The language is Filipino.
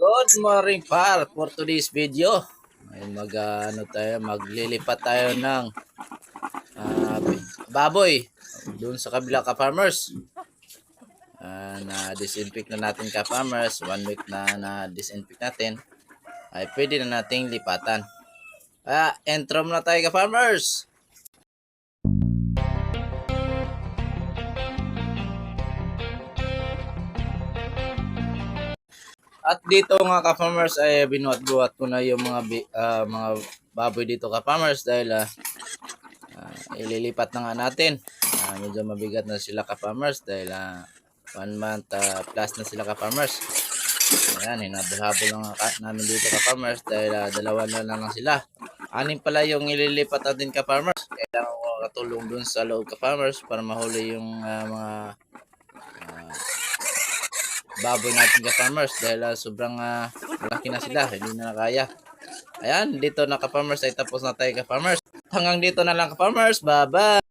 Good morning par for today's video. Ay maglilipat tayo ng baboy doon sa kabila ka farmers. Na disinfect na natin ka farmers, 1 week na disinfect natin. Ay pwede na nating lipatan. Entro na tayo ka farmers. At dito nga ka-farmers ay binuhat-buhat ko na yung mga baboy dito ka-farmers dahil ililipat na nga natin. Medyo mabigat na sila ka-farmers dahil 1 month plus na sila ka-farmers. Ayan, hinabol-habol lang namin dito ka-farmers dahil dalawa na lang sila. 6 pala yung ililipat natin ka-farmers. Kailangan ko katulong dun sa loob ka-farmers para mahuli yung mga baboy natin ka-farmers dahil sobrang malaki na sila, hindi na kaya. Ayan, dito na ka-farmers ay tapos na tayo ka-farmers. Hanggang dito na lang ka-farmers. Bye-bye!